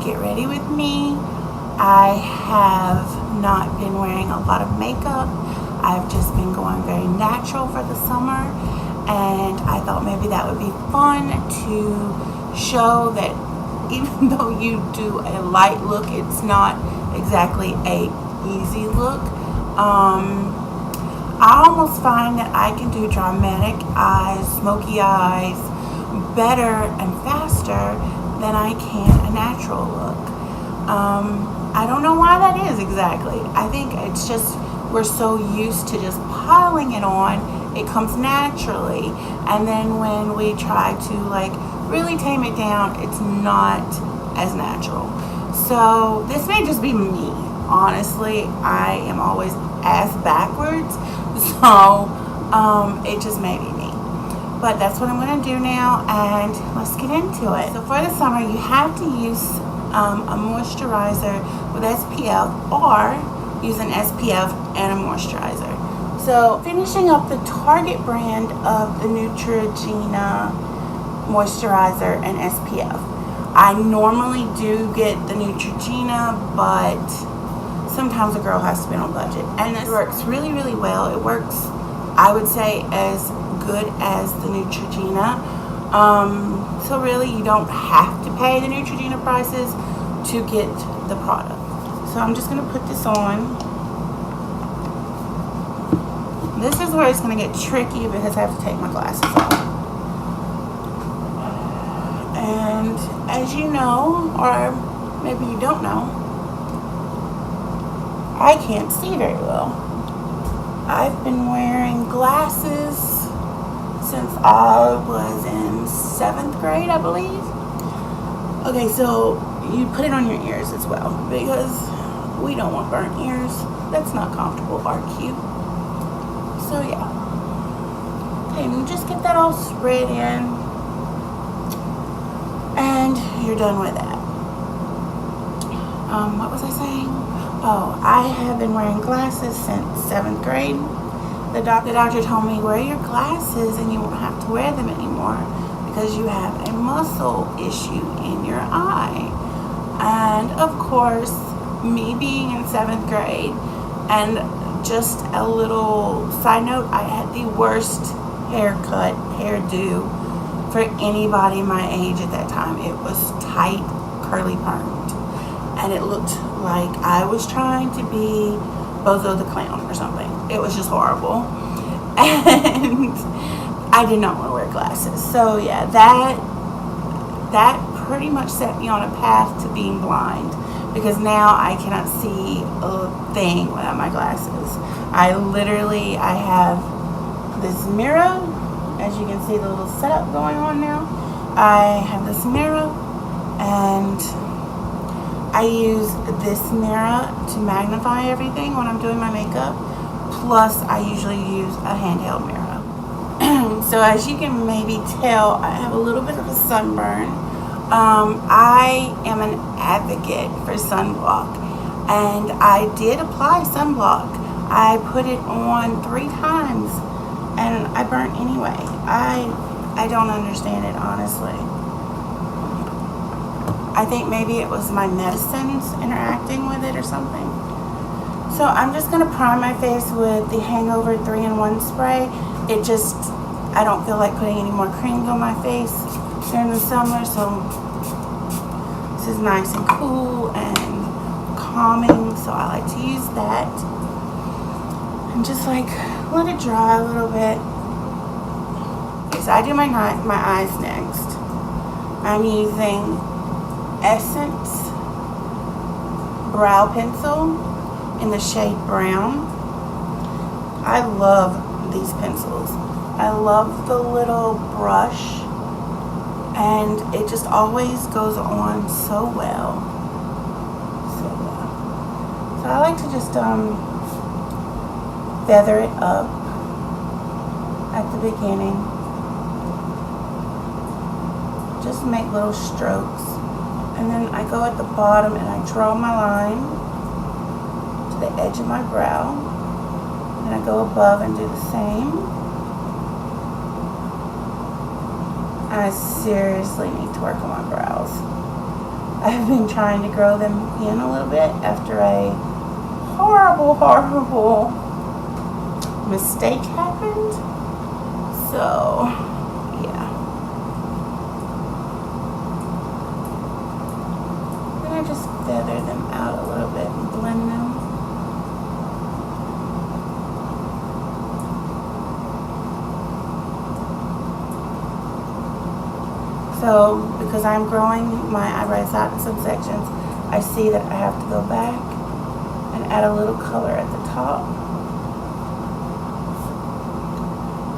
get ready with me. I have not been wearing a lot of makeup. I've just been going very natural for the summer, and I thought maybe that would be fun to show that even though you do a light look, it's not exactly a easy look. I almost find that I can do dramatic eyes, smoky eyes better and faster than I can a natural look. I don't know why that is exactly. I think it's just we're so used to just piling it on, it comes naturally, and then when we try to like really tame it down, it's not as natural. So this may just be me. Honestly, I am always ass backwards, so it just may be me. But that's what I'm going to do now, and let's get into it. So for the summer, you have to use a moisturizer with SPF, or use an SPF and a moisturizer. So finishing up the Target brand of the Neutrogena moisturizer and SPF. I normally do get the Neutrogena, but sometimes a girl has to be on a budget, and this works really, really well. It works, I would say, as good as the Neutrogena. So really, you don't have to pay the Neutrogena prices to get the product. So I'm just going to put this on. This is where it's going to get tricky because I have to take my glasses off. And as you know, or maybe you don't know, I can't see very well. I've been wearing glasses since I was in 7th grade, I believe. Okay, so you put it on your ears as well, because we don't want burnt ears. That's not comfortable or cute. So yeah. Okay, and just get that all spread in, and you're done with that. What was I saying? Oh, I have been wearing glasses since 7th grade. The doctor told me, wear your glasses and you won't have to wear them anymore because you have a muscle issue in your eye. And of course, me being in 7th grade, and just a little side note, I had the worst hairdo for anybody my age at that time. It was tight, curly permed, and it looked like I was trying to be Bozo the Clown or something. It was just horrible, and I did not want to wear glasses. So yeah, that pretty much set me on a path to being blind, because now I cannot see a thing without my glasses. I have this mirror, as you can see the little setup going on now. I have this mirror, and I use this mirror to magnify everything when I'm doing my makeup. Plus, I usually use a handheld mirror. So as you can maybe tell, I have a little bit of a sunburn. I am an advocate for sunblock, and I did apply sunblock. I put it on 3 times, and I burnt anyway. I don't understand it, honestly. I think maybe it was my medicines interacting with it or something. So I'm just going to prime my face with the Hangover 3-in-1 spray. I don't feel like putting any more creams on my face during the summer, so this is nice and cool and calming, so I like to use that. And just like let it dry a little bit. Okay, so I do my eyes next. I'm using Essence brow pencil in the shade brown. I love these pencils. I love the little brush, and it just always goes on so well. So I like to just feather it up at the beginning. Just make little strokes. And then I go at the bottom and I draw my line to the edge of my brow. And I go above and do the same. I seriously need to work on my brows. I've been trying to grow them in a little bit after a horrible, horrible mistake happened. So, yeah. And I just feather them out a little bit and blend them. So, because I'm growing my eyebrows out in some sections, I see that I have to go back and add a little color at the top.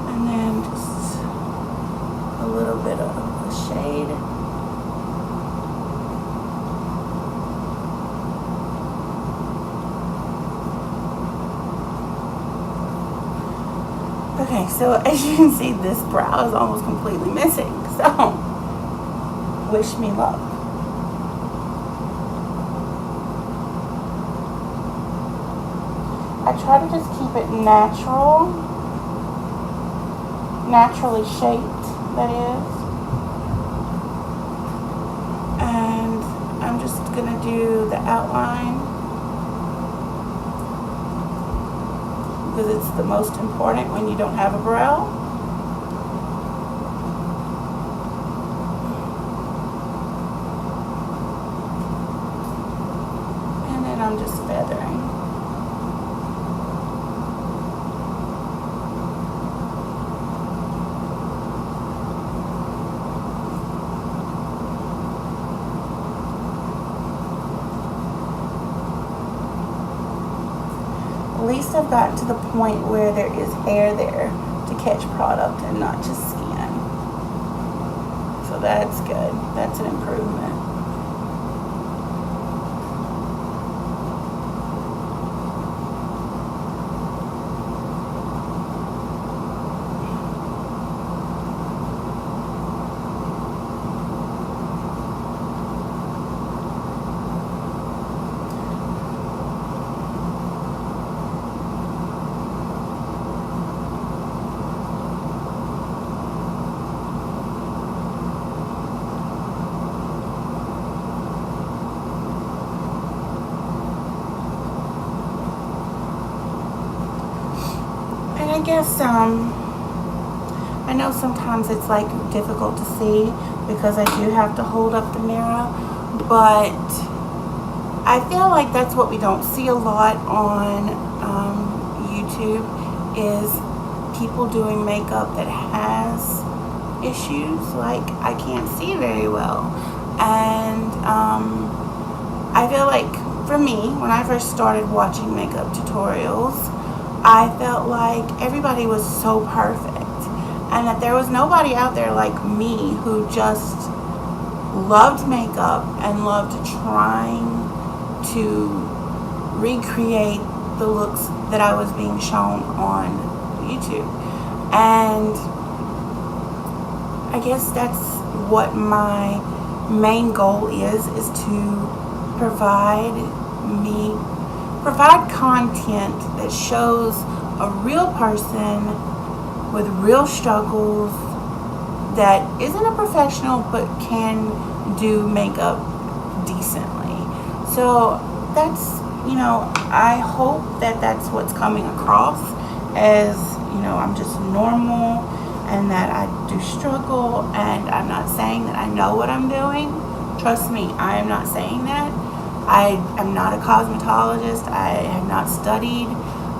And then just a little bit of a shade. Okay, so as you can see, this brow is almost completely missing. So, wish me luck. I try to just keep it natural, naturally shaped, that is. And I'm just gonna do the outline because it's the most important when you don't have a brow. I'm just feathering. At least I've gotten to the point where there is hair there to catch product and not just skin. So that's good. That's an improvement. I guess I know sometimes it's like difficult to see because I do have to hold up the mirror, but I feel like that's what we don't see a lot on YouTube is people doing makeup that has issues, like I can't see very well. And I feel like for me, when I first started watching makeup tutorials, I felt like everybody was so perfect and that there was nobody out there like me who just loved makeup and loved trying to recreate the looks that I was being shown on YouTube. And I guess that's what my main goal is to provide content that shows a real person with real struggles that isn't a professional but can do makeup decently. So that's, you know, I hope that that's what's coming across as, you know, I'm just normal and that I do struggle, and I'm not saying that I know what I'm doing. Trust me, I am not saying that. I am not a cosmetologist. I have not studied.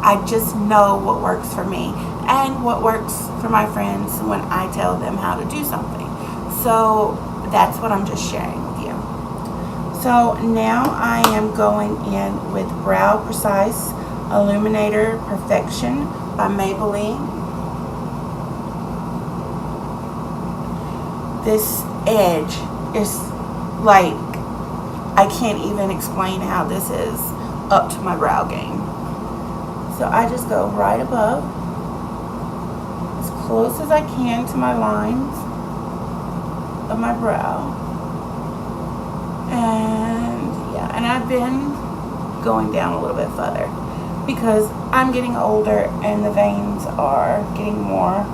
I just know what works for me and what works for my friends when I tell them how to do something. So that's what I'm just sharing with you. So now I am going in with Brow Precise Illuminator Perfection by Maybelline. This edge is like, I can't even explain how this is up to my brow game. So I just go right above, as close as I can to my lines of my brow. And yeah, and I've been going down a little bit further because I'm getting older and the veins are getting more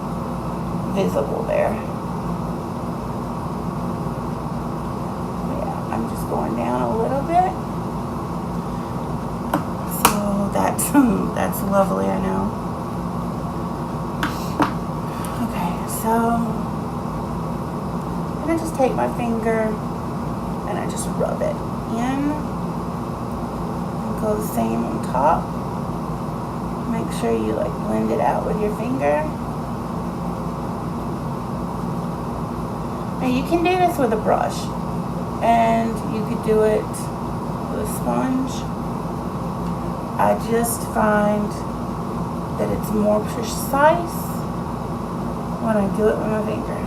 visible there. That's lovely, I know. Okay, so I'm gonna just take my finger and I just rub it in. And go the same on top. Make sure you like blend it out with your finger. Now you can do this with a brush, and you could do it with a sponge. I just find that it's more precise when I do it with my finger.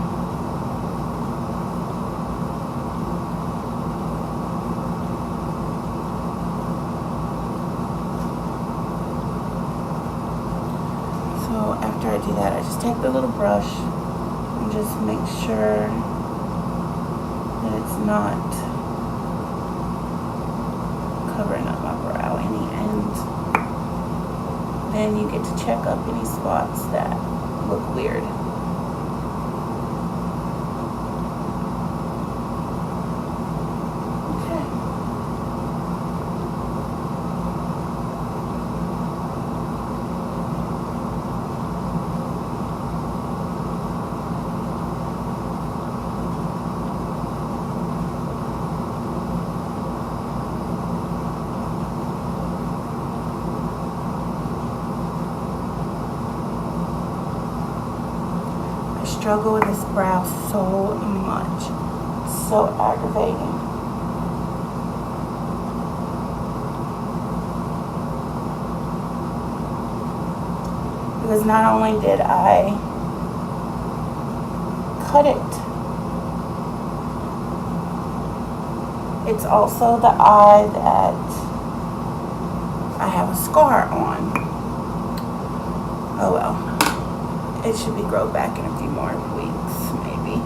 So after I do that, I just take the little brush and just make sure that it's not covering up my brow any, and then you get to check up any spots that look weird. Struggle with this brow so much. It's so aggravating. Because not only did I cut it, it's also the eye that I have a scar on. Oh well. It should be grown back in a few more weeks, maybe.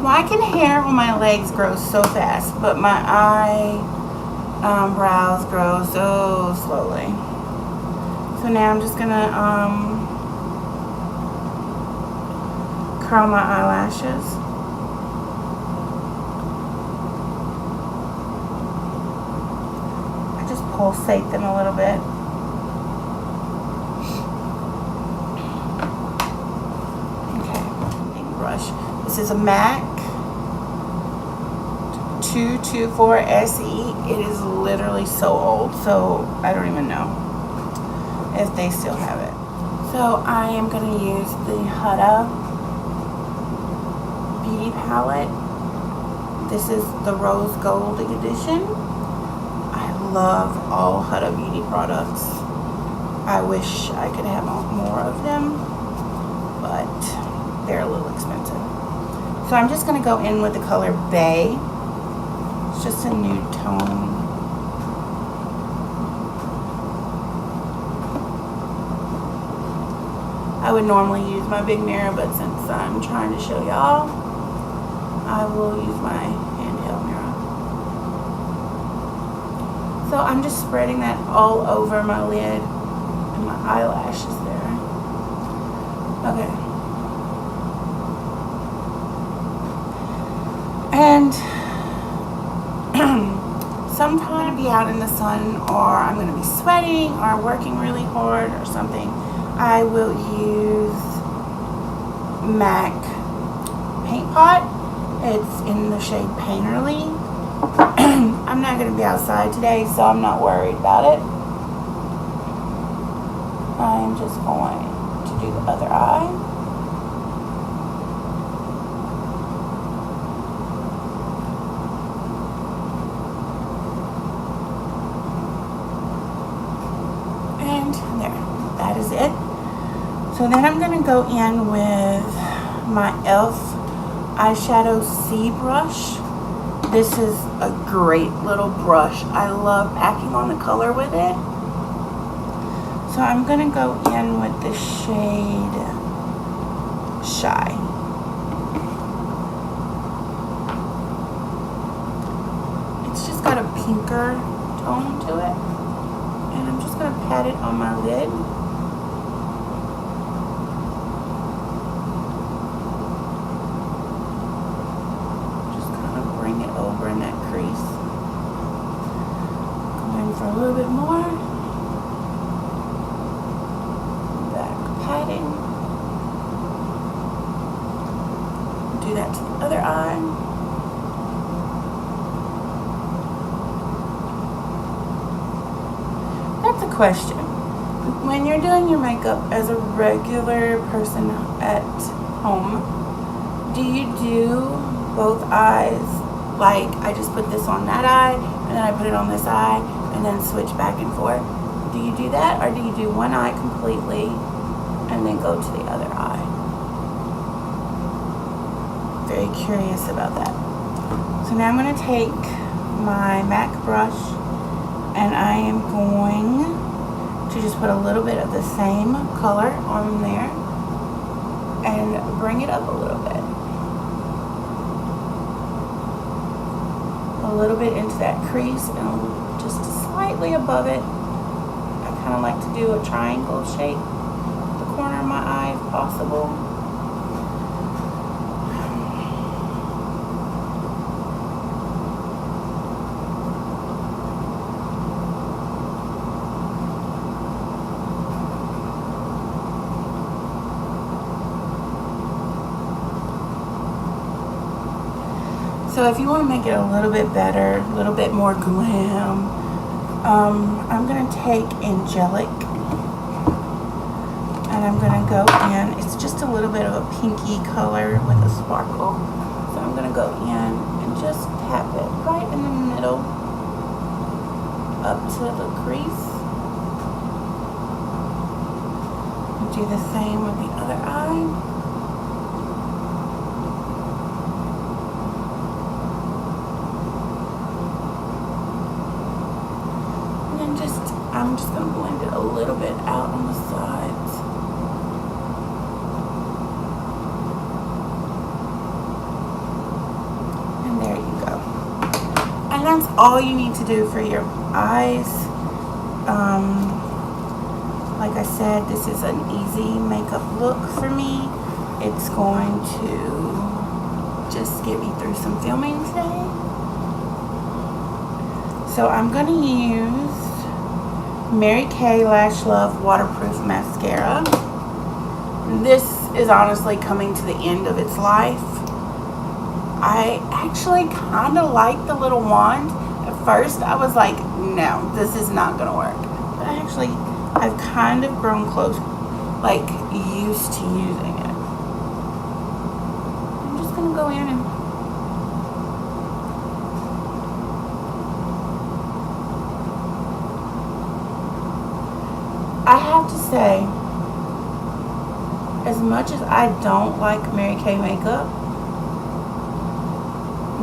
Why can hair on my legs grow so fast, but my brows grow so slowly? So now I'm just gonna curl my eyelashes. I just pulsate them a little bit. This is a M.A.C 224 SE. It is literally so old, so I don't even know if they still have it. So I am going to use the Huda Beauty palette. This is the Rose Gold edition. I love all Huda Beauty products. I wish I could have more of them, but they're a little expensive. So I'm just going to go in with the color Bay. It's just a nude tone. I would normally use my big mirror, but since I'm trying to show y'all, I will use my handheld mirror. So I'm just spreading that all over my lid and my eyelashes there. Okay. And sometime I'm going to be out in the sun, or I'm going to be sweating or working really hard or something, I will use M.A.C paint pot. It's in the shade Painterly. I'm not going to be outside today, so I'm not worried about it. I'm just going to do the other eye. It. So then I'm going to go in with my e.l.f. eyeshadow C brush. This is a great little brush. I love packing on the color with it. So I'm going to go in with the shade Shy. It's just got a pinker tone to it. And I'm just going to pat it on my lid. over in that crease. Go in for a little bit more. other eye. That's a question. When you're doing your makeup as a regular person at home, do you do both eyes? Like, I just put this on that eye, and then I put it on this eye, and then switch back and forth. Do you do that, or do you do one eye completely, and then go to the other eye? Very curious about that. So now I'm going to take my MAC brush, and I am going to just put a little bit of the same color on there, and bring it up a little bit. A little bit into that crease and just slightly above it. I kind of like to do a triangle shape at the corner of my eye if possible. So if you want to make it a little bit better, a little bit more glam, I'm going to take Angelic, and I'm going to go in. It's just a little bit of a pinky color with a sparkle. So I'm going to go in and just tap it right in the middle up to the crease. And do the same with the other eye. I'm just going to blend it a little bit out on the sides. And there you go. And that's all you need to do for your eyes. Like I said, this is an easy makeup look for me. It's going to just get me through some filming today. So I'm going to use Mary Kay Lash Love Waterproof Mascara. This is honestly coming to the end of its life. I actually kind of like the little wand. At first I was like, no, this is not going to work. But I've kind of grown close, like used to using it. I'm just going to go in and I have to say, as much as I don't like Mary Kay makeup,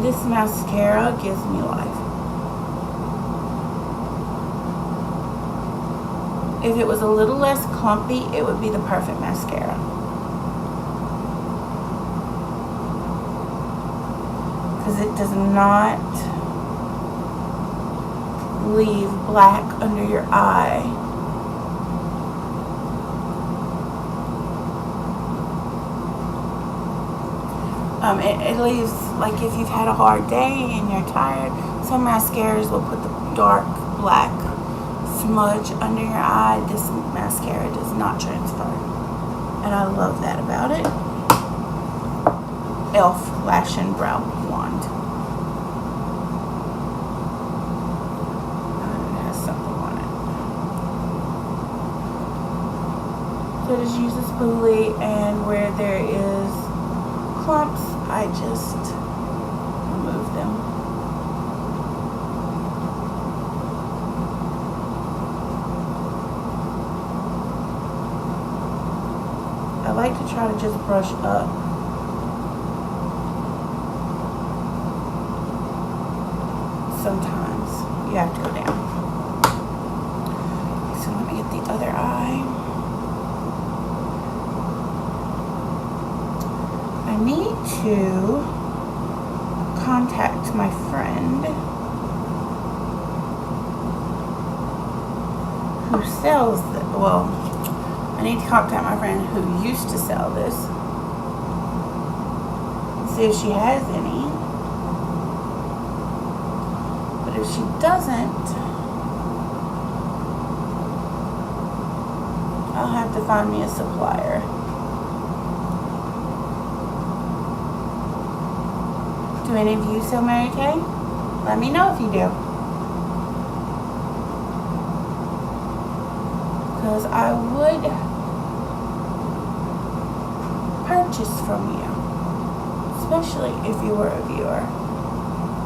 this mascara gives me life. If it was a little less clumpy, it would be the perfect mascara. Because it does not leave black under your eye. It leaves, like if you've had a hard day and you're tired, some mascaras will put the dark black smudge under your eye. This mascara does not transfer. And I love that about it. e.l.f. Lash and Brow Wand. It has something on it. So just use a spoolie, and where there is clumps, I just remove them. I like to try to just brush up. Sometimes you have to go down. So let me get the other eye. I need to contact my friend who sells this. Well, I need to contact my friend who used to sell this and see if she has any. But if she doesn't, I'll have to find me a supplier. Do any of you sell Mary Kay? Let me know if you do. Because I would purchase from you, especially if you were a viewer.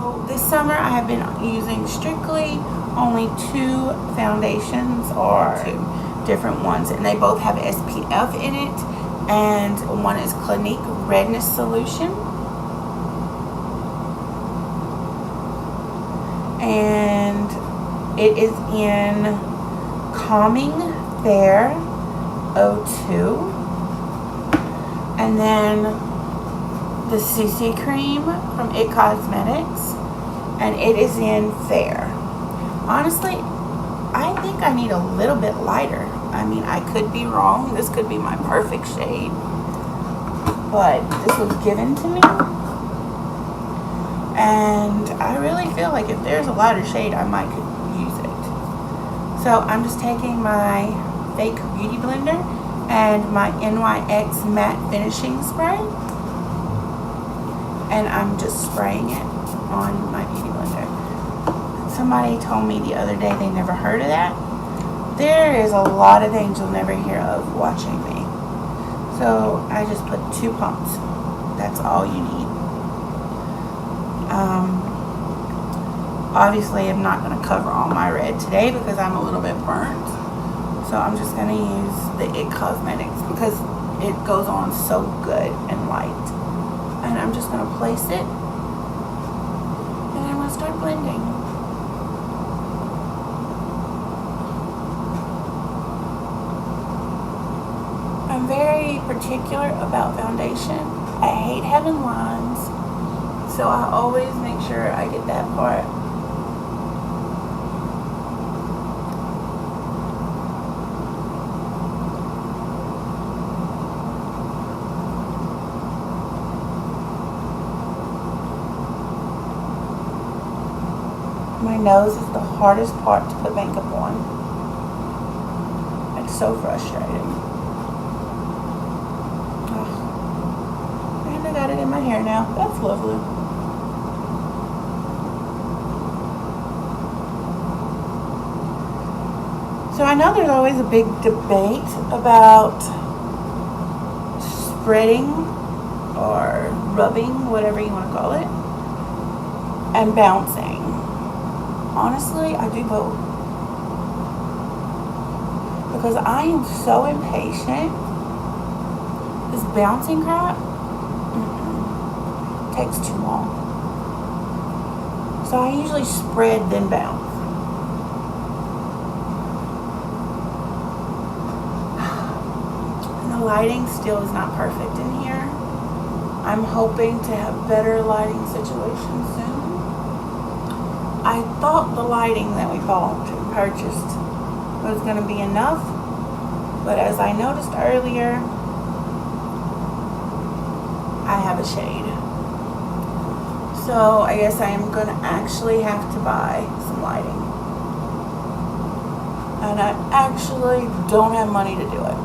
So this summer I have been using strictly only 2 foundations, or 2 different ones, and they both have SPF in it, and one is Clinique Redness Solution, and it is in Calming Fair 02, and then the CC cream from itCosmetics, and it is in Fair. Honestly, I think I need a little bit lighter. I mean, I could be wrong. This could be my perfect shade, but this was given to me, and I really feel like if there's a lighter shade, I might could use it. So I'm just taking my fake beauty blender and my NYX matte finishing spray, and I'm just spraying it on my beauty blender. Somebody told me the other day they never heard of that. There is a lot of things you'll never hear of watching me. So I just put 2 pumps. That's all you need. Obviously I'm not going to cover all my red today because I'm a little bit burnt. So I'm just going to use the itCosmetics because it goes on so good and light. And I'm just going to place it, and I'm going to start blending. I'm very particular about foundation. I hate having lines, so I always make sure I get that part. My nose is the hardest part to put makeup on. It's so frustrating. And I got it in my hair now. That's lovely. So I know there's always a big debate about spreading or rubbing, whatever you want to call it, and bouncing. Honestly, I do both. Because I am so impatient. This bouncing crap takes too long. So I usually spread then bounce. And the lighting still is not perfect in here. I'm hoping to have better lighting situations soon. I thought the lighting that we bought and purchased was going to be enough, but as I noticed earlier, I have a shade. So I guess I am going to actually have to buy some lighting. And I actually don't have money to do it.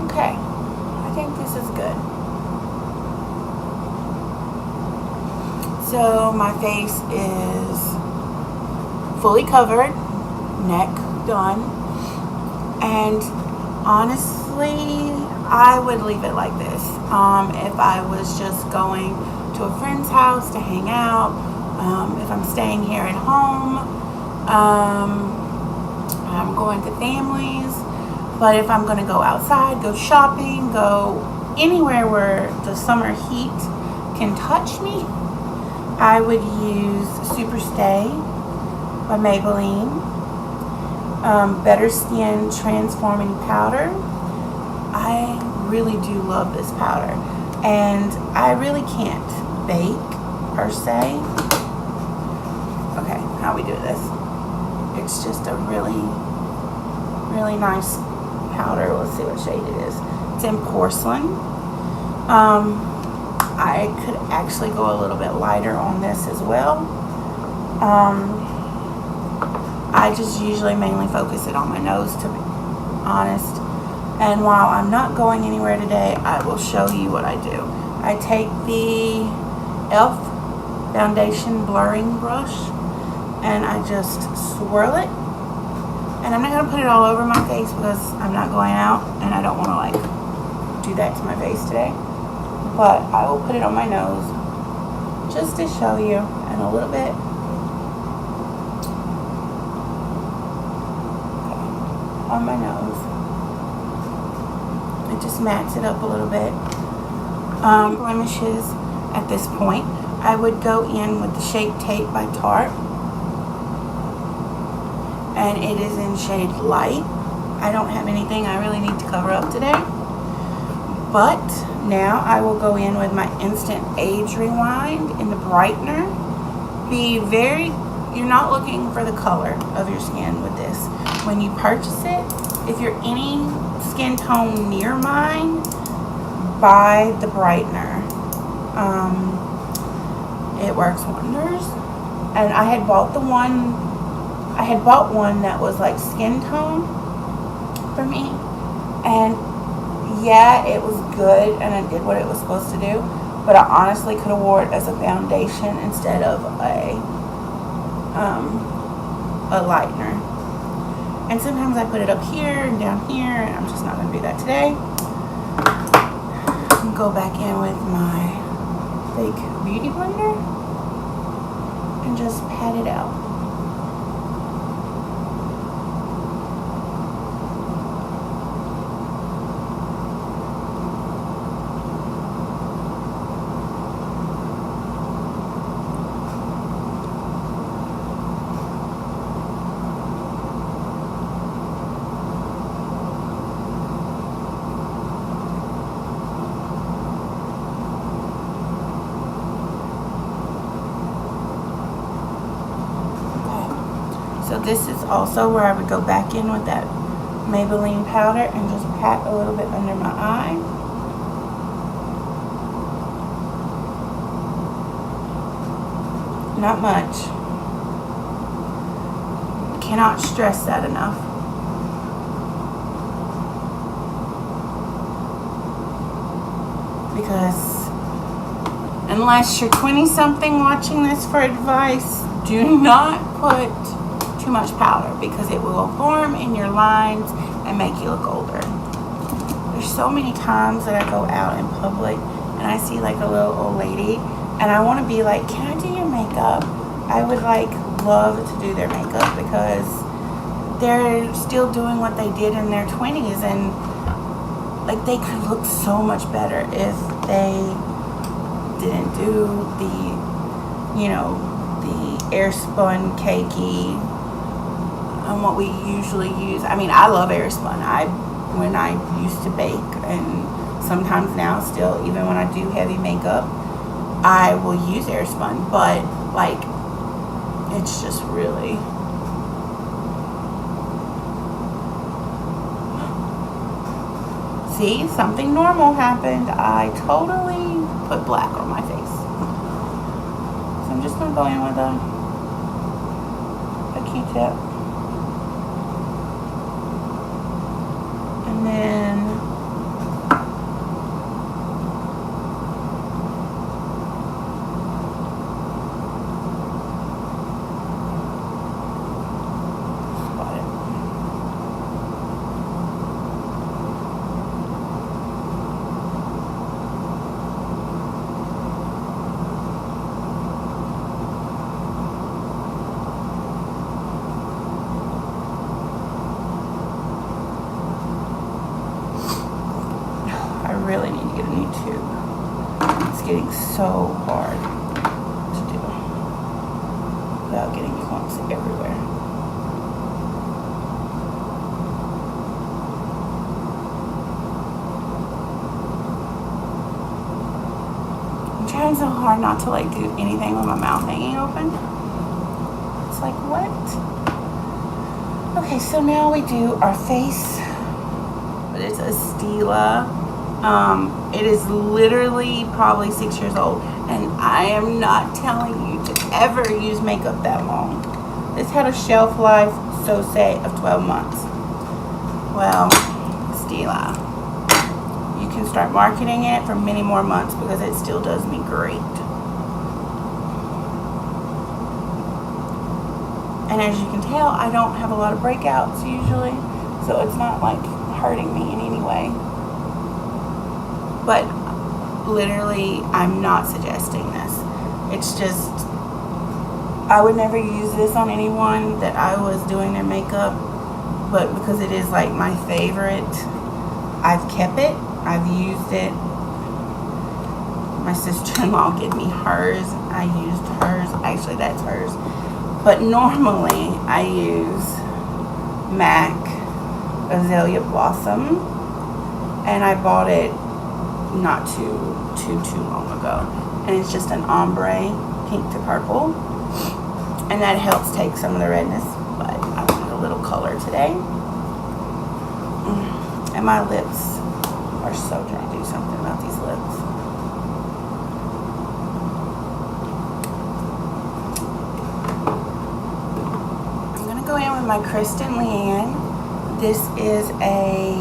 Okay, I think this is good. So my face is fully covered, neck done, and honestly, I would leave it like this. If I was just going to a friend's house to hang out, if I'm staying here at home, I'm going to families, but if I'm going to go outside, go shopping, go anywhere where the summer heat can touch me, I would use Super Stay by Maybelline, Better Skin Transforming Powder. I really do love this powder, and I really can't bake per se. Okay, how we do this? It's just a really, really nice powder. Let's see what shade it is. It's in Porcelain. I could actually go a little bit lighter on this as well. I just usually mainly focus it on my nose, to be honest. And while I'm not going anywhere today, I will show you what I do. I take the e.l.f. foundation blurring brush and I just swirl it. And I'm not going to put it all over my face because I'm not going out and I don't want to like do that to my face today. But I will put it on my nose just to show you, and a little bit. Okay, on my nose. It just mats it up a little bit. Blemishes at this point, I would go in with the Shape Tape by Tarte. And it is in shade Light. I don't have anything I really need to cover up today. But now I will go in with my Instant Age Rewind in the Brightener. You're not looking for the color of your skin with this. When you purchase it, if you're any skin tone near mine, buy the Brightener. It works wonders. And I had bought one that was like skin tone for me, and yeah, it was good and it did what it was supposed to do, but I honestly could have wore it as a foundation instead of a lightener. And sometimes I put it up here and down here, and I'm just not going to do that today. Go back in with my fake beauty blender and just pat it out. So this is also where I would go back in with that Maybelline powder and just pat a little bit under my eye. Not much. Cannot stress that enough. Because unless you're 20-something watching this for advice, do not put too much powder because it will form in your lines and make you look older. There's so many times that I go out in public and I see like a little old lady and I want to be like, can I do your makeup? I would like love to do their makeup because they're still doing what they did in their 20s, and like they could look so much better if they didn't do the, you know, the air spun cakey and what we usually use. I mean, I love air spun. When I used to bake, and sometimes now still, even when I do heavy makeup, I will use air spun, but like it's just really see, something normal happened. I totally put black on my face. So I'm just gonna go in with a Q-tip. And then really need to get a new tube. It's getting so hard to do without getting clumps everywhere. I'm trying so hard not to like do anything with my mouth hanging open. It's like, what? Okay, so now we do our face. But it's a Stila. It is literally probably 6 years old, and I am not telling you to ever use makeup that long. This had a shelf life, so say, of 12 months. Well, Stila Stila. You can start marketing it for many more months because it still does me great. And as you can tell, I don't have a lot of breakouts usually, so it's not like hurting me in any way. But literally, I'm not suggesting this. It's just, I would never use this on anyone that I was doing their makeup, but because it is like my favorite, I've kept it, I've used it. My sister-in-law gave me hers, I used hers, actually that's hers. But normally I use M.A.C Azalea Blossom, and I bought it not too long ago, and it's just an ombre pink to purple, and that helps take some of the redness, but I want a little color today. And my lips are so dry. Do something about these lips. I'm gonna go in with my Kristen Leanne. This is a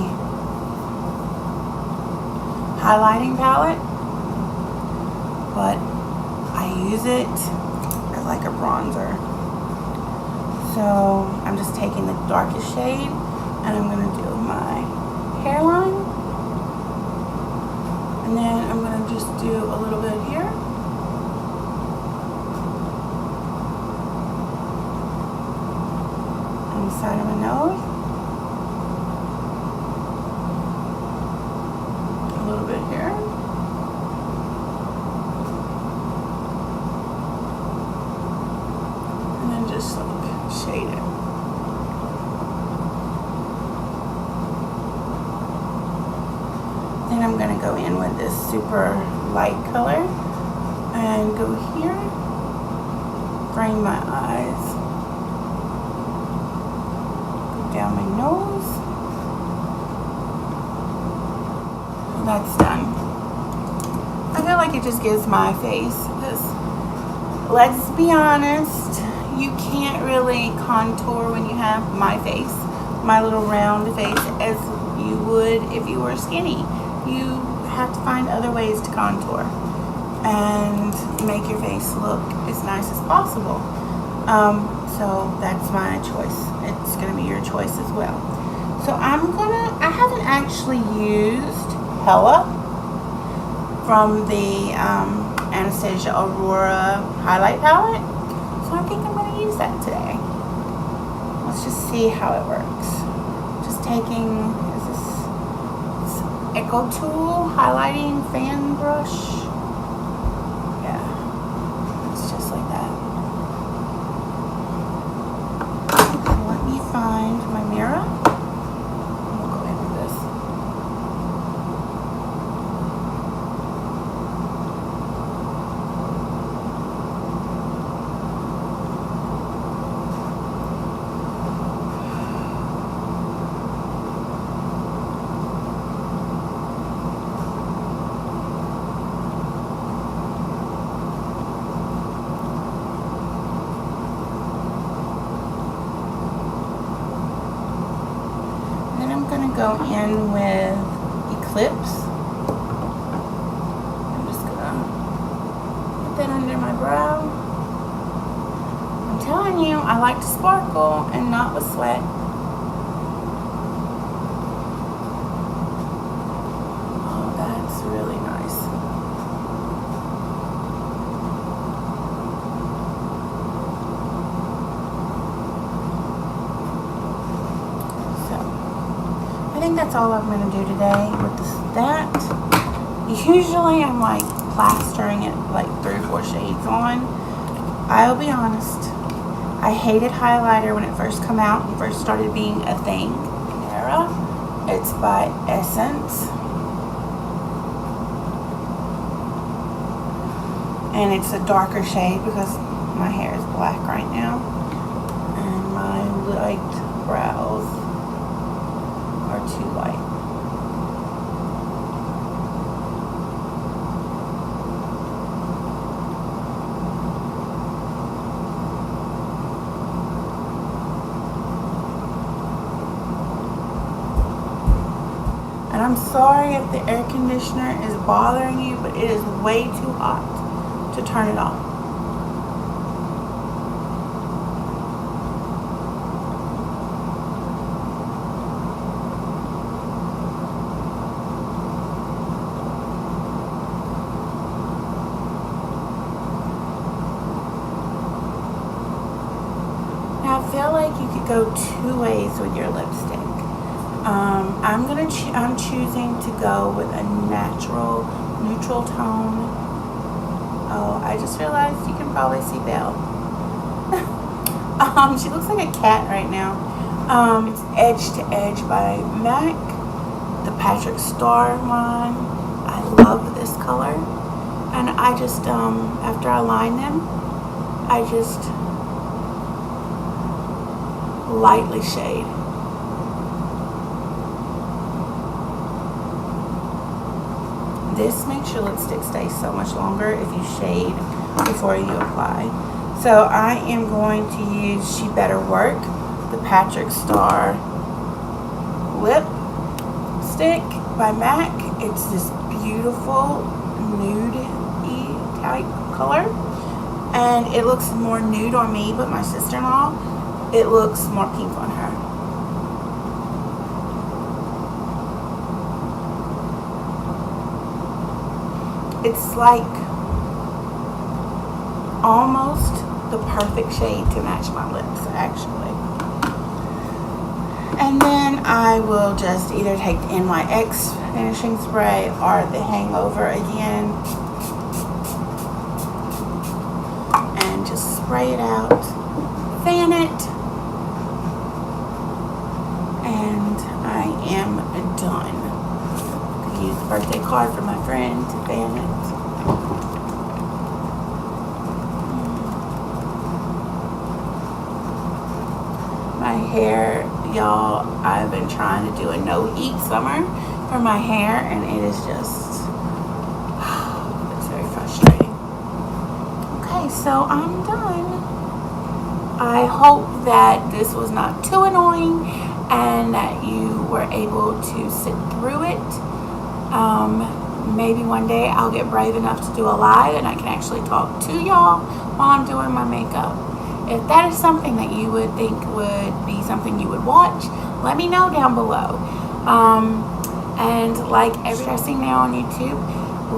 highlighting palette, but I use it as like a bronzer. So I'm just taking the darkest shade and I'm gonna do my hairline, and then I'm gonna just do a little bit here. On the side of my nose. Here. And then just like shade it. Then I'm going to go in with this super light color and go here, frame my eyes, go down my nose. That's done. I feel like it just gives my face, because let's be honest, you can't really contour when you have my face, my little round face, as you would if you were skinny. You have to find other ways to contour and make your face look as nice as possible. So that's my choice. It's gonna be your choice as well. So I haven't actually used Hella from the Anastasia Aurora highlight palette, so I think I'm going to use that today. Let's just see how it works. Just taking, is this Echo Tool highlighting fan brush? Yeah, it's just like that. So let me find my mirror. Go in with Eclipse. I'm just gonna put that under my brow. I'm telling you, I like to sparkle and not with sweat. Oh, that's really nice. I think that's all I'm going to do today with that. Usually I'm like plastering it like 3 or 4 shades on. I'll be honest, I hated highlighter when it first came out and first started being a thing. It's by Essence. And it's a darker shade because my hair is black right now. And my light brows are too light. I'm sorry if the air conditioner is bothering you, but it is way too hot to turn it on. Now I feel like you could go two ways with your lipstick. I'm choosing to go with a natural neutral tone. Oh, I just realized you can probably see Belle. She looks like a cat right now. It's Edge to Edge by M.A.C, the Patrick Starrr one. I love this color, and I just after I line them, I just lightly shade. This makes your lipstick stay so much longer if you shade before you apply. So I am going to use She Better Work, the Patrick Starrr lip stick by M.A.C. It's this beautiful nude-y type color, and it looks more nude on me, but my sister-in-law, it looks more pink on her. It's like almost the perfect shade to match my lips, actually. And then I will just either take the NYX finishing spray or the Hangover again and just spray it out, fan it, and I am done. Use the birthday card for my friend to fan it. My hair, y'all, I've been trying to do a no-heat summer for my hair, and it is just, it's very frustrating. Okay, so I'm done. I hope that this was not too annoying and that you were able to sit through it. Maybe one day I'll get brave enough to do a live and I can actually talk to y'all while I'm doing my makeup. If that is something that you would think would be something you would watch, let me know down below. And like everything now on YouTube,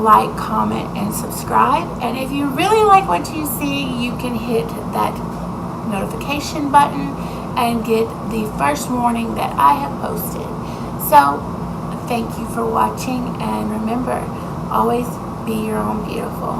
like, comment, and subscribe. And if you really like what you see, you can hit that notification button and get the first warning that I have posted. So thank you for watching, and remember, always be your own beautiful.